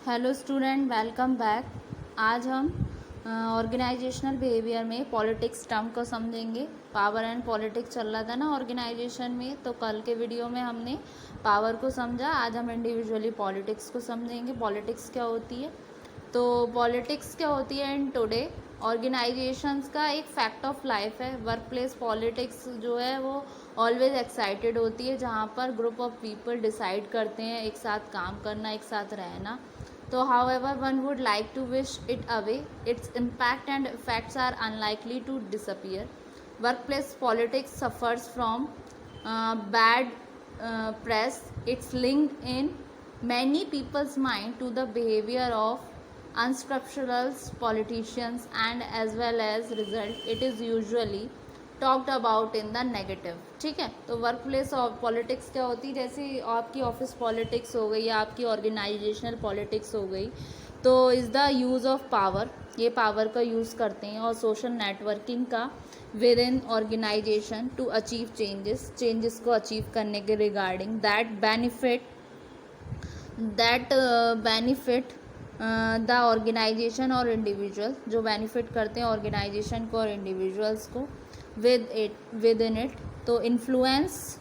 Hello student, welcome back. आज हम organisational behaviour में पॉलिटिक्स टर्म को समझेंगे। पावर एंड पॉलिटिक्स चल रहा था ना ऑर्गेनाइजेशन में, तो कल के वीडियो में हमने पावर को समझा। आज हम इंडिविजुअली पॉलिटिक्स को समझेंगे। पॉलिटिक्स क्या होती है, तो पॉलिटिक्स क्या होती है इन टुडे ऑर्गेनाइजेशंस का एक फैक्ट ऑफ लाइफ है। वर्क प्लेस पॉलिटिक्स जो है वो ऑलवेज एक्साइटेड होती है, जहाँ पर ग्रुप ऑफ पीपल डिसाइड करते हैं एक साथ काम करना, एक साथ रहना। So, however, one would like to wish it away. Its impact and effects are unlikely to disappear. Workplace politics suffers from bad press. It's linked in many people's mind to the behavior of unscrupulous politicians, and as well as result, it is usually talked about in the negative. ठीक है, तो work place politics क्या होती है, जैसे आपकी office politics हो गई या आपकी ऑर्गेनाइजेशनल पॉलिटिक्स हो गई, तो is the use of power. ये पावर का यूज़ करते हैं और सोशल नेटवर्किंग का within organisation to achieve changes को अचीव करने के regarding that benefit the organisation और इंडिविजुअल, जो बेनिफिट करते हैं ऑर्गेनाइजेशन को और इंडिविजुअल्स को विद इन इट। तो इन्फ्लुएंस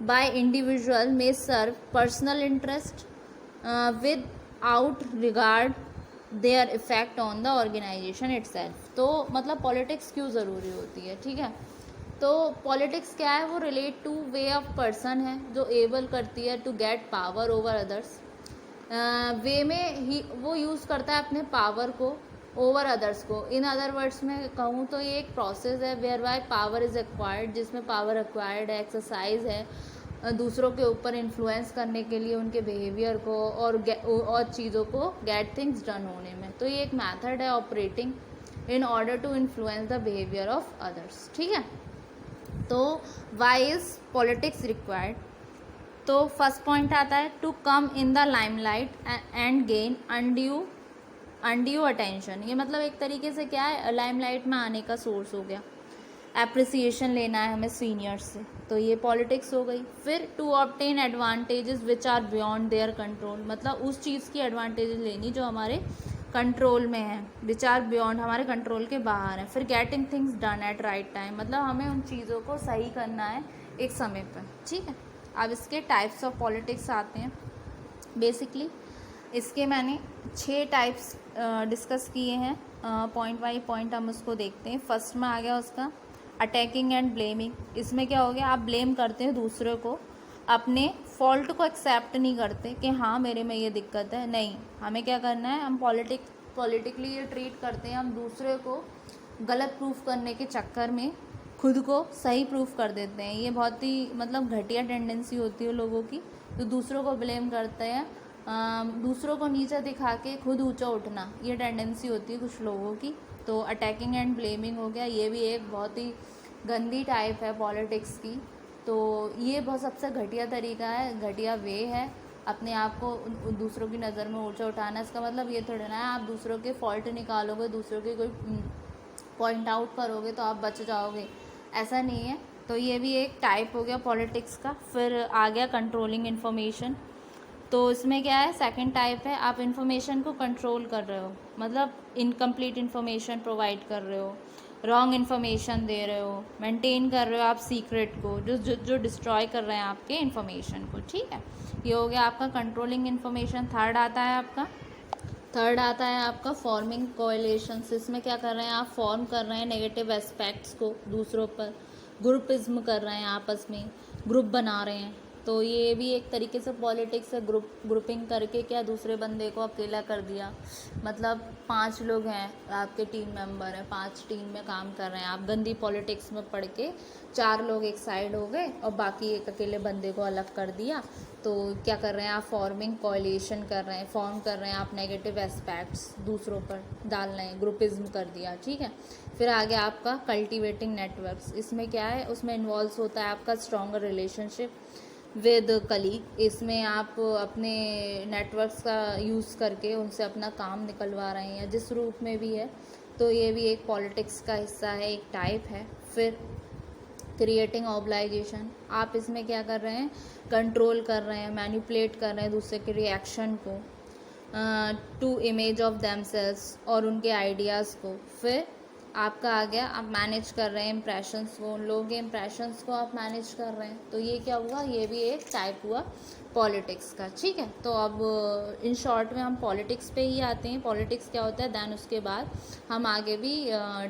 बाय इंडिविजुअल में serve personal interest without regard their effect on the organisation itself. तो मतलब पॉलिटिक्स क्यों ज़रूरी होती है, ठीक है। तो पॉलिटिक्स क्या है, वो relate to way of person है जो एबल करती है to get power over others. Way में ही वो यूज़ करता है अपने पावर को ओवर अदर्स को। इन अदर वर्ड्स में कहूँ तो ये एक प्रोसेस है where by power is acquired, जिसमें पावर एक्वायर्ड है, एक्सरसाइज है दूसरों के ऊपर इन्फ्लुएंस करने के लिए उनके बिहेवियर को और चीज़ों को गेट थिंग्स डन होने में। तो ये एक मेथड है operating in order to influence the behaviour of others. ठीक है, तो वाई इज़ पॉलिटिक्स रिक्वायर्ड। तो फर्स्ट पॉइंट आता है to come in the limelight and gain undue attention. ये मतलब एक तरीके से क्या है, लाइमलाइट में आने का सोर्स हो गया। एप्रिसिएशन लेना है हमें सीनियर्स से, तो ये पॉलिटिक्स हो गई। फिर to obtain advantages which are beyond their control, मतलब उस चीज़ की एडवांटेजेस लेनी जो हमारे कंट्रोल में है, विच आर बियॉन्ड, हमारे कंट्रोल के बाहर है। फिर getting things done at right time, मतलब हमें उन चीज़ों को सही करना है एक समय पर। ठीक है, अब इसके टाइप्स ऑफ पॉलिटिक्स आते हैं। बेसिकली इसके मैंने 6 टाइप्स डिस्कस किए हैं, पॉइंट बाई पॉइंट हम उसको देखते हैं। फर्स्ट में आ गया उसका अटैकिंग एंड ब्लेमिंग। इसमें क्या हो गया, आप ब्लेम करते हैं दूसरे को, अपने फॉल्ट को एक्सेप्ट नहीं करते कि हाँ मेरे में ये दिक्कत है। नहीं, हमें क्या करना है, हम पॉलिटिकली ये ट्रीट करते हैं, हम दूसरे को गलत प्रूफ करने के चक्कर में खुद को सही प्रूफ कर देते हैं। ये बहुत ही मतलब घटिया टेंडेंसी होती है लोगों की, तो दूसरों को ब्लेम करते हैं, दूसरों को नीचा दिखा के खुद ऊंचा उठना, ये टेंडेंसी होती है कुछ लोगों की। तो अटैकिंग एंड ब्लेमिंग हो गया, ये भी एक बहुत ही गंदी टाइप है पॉलिटिक्स की। तो ये बहुत सबसे घटिया तरीका है, घटिया वे है अपने आप को दूसरों की नज़र में ऊंचा उठाना। इसका मतलब ये थोड़ा ना है आप दूसरों के फॉल्ट निकालोगे, दूसरों के कोई पॉइंट आउट करोगे तो आप बच जाओगे, ऐसा नहीं है। तो ये भी एक टाइप हो गया पॉलिटिक्स का। फिर आ गया कंट्रोलिंग इन्फॉर्मेशन। तो इसमें क्या है, सेकंड टाइप है, आप इन्फॉर्मेशन को कंट्रोल कर रहे हो, मतलब इनकम्प्लीट इन्फॉर्मेशन प्रोवाइड कर रहे हो, रॉन्ग इन्फॉर्मेशन दे रहे हो, मेंटेन कर रहे हो आप सीक्रेट को, जो डिस्ट्रॉय कर रहे हैं आपके इन्फॉर्मेशन को। ठीक है, ये हो गया आपका कंट्रोलिंग इन्फॉर्मेशन। थर्ड आता है आपका फॉर्मिंग कोएलिशंस। इसमें क्या कर रहे हैं, आप फॉर्म कर रहे हैं नेगेटिव एस्पेक्ट्स को दूसरों पर, ग्रुपिज्म कर रहे हैं, आपस में ग्रुप बना रहे हैं। तो ये भी एक तरीके से पॉलिटिक्स है, ग्रुपिंग करके क्या दूसरे बंदे को अकेला कर दिया। मतलब 5 लोग हैं आपके टीम मेंबर हैं, 5 टीम में काम कर रहे हैं, आप गंदी पॉलिटिक्स में पढ़ के 4 लोग एक साइड हो गए और बाकी एक अकेले बंदे को अलग कर दिया। तो क्या कर रहे हैं आप, फॉर्मिंग कोएलिशन कर रहे हैं, फॉर्म कर रहे हैं आप नेगेटिव एस्पेक्ट्स दूसरों पर डाल रहे हैं, ग्रुपिज्म कर दिया। ठीक है, फिर आ गया आपका कल्टिवेटिंग नेटवर्क्स। इसमें क्या है, उसमें इन्वॉल्व होता है आपका स्ट्रॉन्गर रिलेशनशिप विद कलीग। इसमें आप अपने नेटवर्क्स का यूज़ करके उनसे अपना काम निकलवा रहे हैं, या जिस रूप में भी है। तो ये भी एक पॉलिटिक्स का हिस्सा है, एक टाइप है। फिर क्रिएटिंग ऑब्लाइजेशन, आप इसमें क्या कर रहे हैं, कंट्रोल कर रहे हैं, मैनिपुलेट कर रहे हैं दूसरे के रिएक्शन को, टू इमेज ऑफ देमसेल्स, और उनके आइडियाज़ को। फिर आपका आ गया, आप मैनेज कर रहे हैं इम्प्रेशंस को, उन लोगों के इम्प्रेशंस को आप मैनेज कर रहे हैं। तो ये क्या हुआ, ये भी एक टाइप हुआ पॉलिटिक्स का। ठीक है, तो अब इन शॉर्ट में हम पॉलिटिक्स पे ही आते हैं, पॉलिटिक्स क्या होता है, दैन उसके बाद हम आगे भी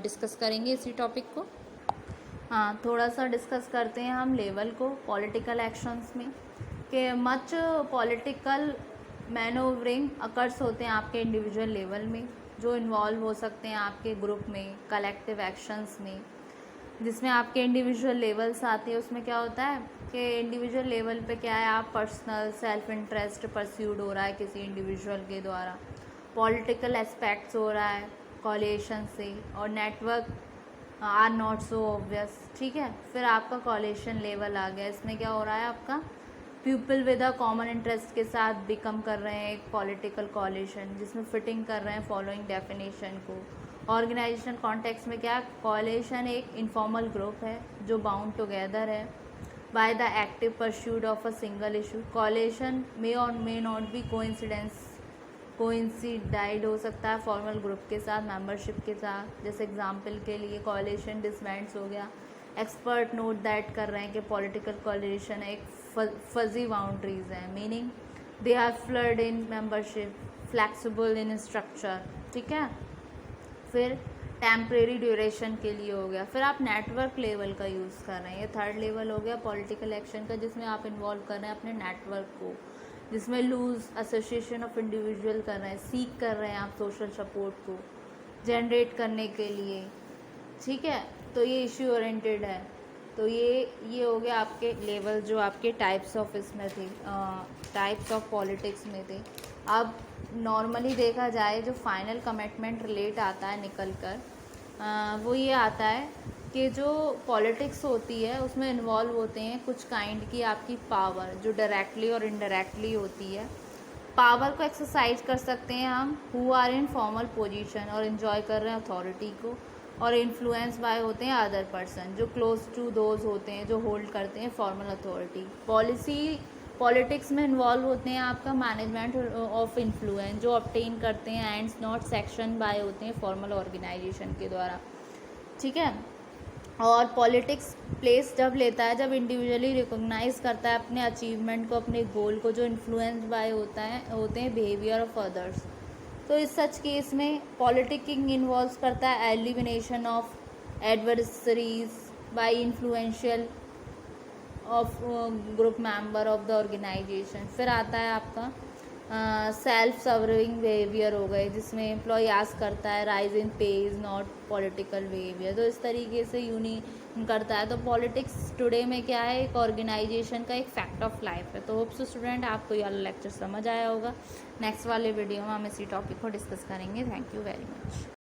डिस्कस करेंगे इसी टॉपिक को। हाँ, थोड़ा सा डिस्कस करते हैं हम लेवल को पॉलिटिकल एक्शंस में, कि मच पॉलिटिकल मैनोवरिंग अकर्स होते हैं आपके इंडिविजुअल लेवल में, जो इन्वॉल्व हो सकते हैं आपके ग्रुप में, कलेक्टिव एक्शंस में, जिसमें आपके इंडिविजुअल लेवल्स आते हैं। उसमें क्या होता है कि इंडिविजुअल लेवल पे क्या है, आप पर्सनल सेल्फ इंटरेस्ट परस्यूड हो रहा है किसी इंडिविजुअल के द्वारा, पॉलिटिकल एस्पेक्ट्स हो रहा है कॉलेशन से, और network are not so obvious. ठीक है, फिर आपका कॉलेशन लेवल आ गया, इसमें क्या हो रहा है, आपका people with a common interest के साथ बिकम कर रहे हैं एक पॉलिटिकल कॉलेशन, जिसमें फिटिंग कर रहे हैं फॉलोइंग डेफिनेशन को। ऑर्गेनाइजेशन कॉन्टेक्स्ट में क्या, कॉलेशन एक इनफॉर्मल ग्रुप है जो बाउंड टुगेदर है by the active pursuit of a single issue. Coalition may और मे नॉट बी कोइंसिडाइड हो सकता है फॉर्मल ग्रुप के साथ, मेंबरशिप के साथ। जैसे एग्जांपल के लिए कॉलेशन डिसबैंड्स हो गया। एक्सपर्ट नोट दैट कर रहे हैं कि पॉलिटिकल कॉलेशन एक फजी बाउंड्रीज हैं, meaning they are fluid in membership, flexible in structure. ठीक है, फिर टेम्परेरी ड्यूरेशन के लिए हो गया। फिर आप नेटवर्क लेवल का यूज़ कर रहे हैं, ये थर्ड लेवल हो गया पॉलिटिकल एक्शन का, जिसमें आप इन्वॉल्व कर रहे हैं अपने नेटवर्क को, जिसमें लूज एसोसिएशन ऑफ इंडिविजुअल कर रहे हैं, सीख कर रहे हैं आप सोशल सपोर्ट को जनरेट करने के लिए। ठीक है, तो ये इश्यू ओरिएंटेड है। तो ये हो गया आपके लेवल जो आपके टाइप्स ऑफ इसमें थे, टाइप्स ऑफ पॉलिटिक्स में थे। अब नॉर्मली देखा जाए जो फाइनल कमिटमेंट रिलेट आता है निकल कर, वो ये आता है कि जो पॉलिटिक्स होती है उसमें इन्वॉल्व होते हैं कुछ काइंड की आपकी पावर, जो डायरेक्टली और इनडायरेक्टली होती है। पावर को एक्सरसाइज कर सकते हैं हम who are in formal position, और इन्जॉय कर रहे हैं अथॉरिटी को, और इन्फ्लुएंस बाय होते हैं अदर पर्सन, जो क्लोज टू दोज होते हैं, जो होल्ड करते हैं फॉर्मल अथॉरिटी। पॉलिटिक्स में इन्वॉल्व होते हैं आपका मैनेजमेंट ऑफ इन्फ्लुएंस, जो ऑब्टेन करते हैं एंड्स नॉट सेक्शन बाय होते हैं फॉर्मल ऑर्गेनाइजेशन के द्वारा। ठीक है, और पॉलिटिक्स प्लेस जब लेता है जब इंडिविजुअली रिकॉग्नाइज करता है अपने अचीवमेंट को, अपने गोल को, जो इन्फ्लुएंस बाय होते हैं बिहेवियर ऑफ अदर्स। तो इस सच केस में पॉलिटिकिंग इन्वॉल्व करता है elimination of adversaries by influential of group member of the organisation. फिर आता है आपका सेल्फ सर्विंग बिहेवियर हो गए, जिसमें एम्प्लॉय आस्क करता है राइज इन पे इज़ नॉट पॉलिटिकल बिहेवियर। तो इस तरीके से यूनियन करता है। तो पॉलिटिक्स टुडे में क्या है, एक ऑर्गेनाइजेशन का एक फैक्ट ऑफ लाइफ है। तो होप सो स्टूडेंट आपको ये लेक्चर समझ आया होगा। नेक्स्ट वाले वीडियो में हम इसी टॉपिक को डिस्कस करेंगे। Thank you very much.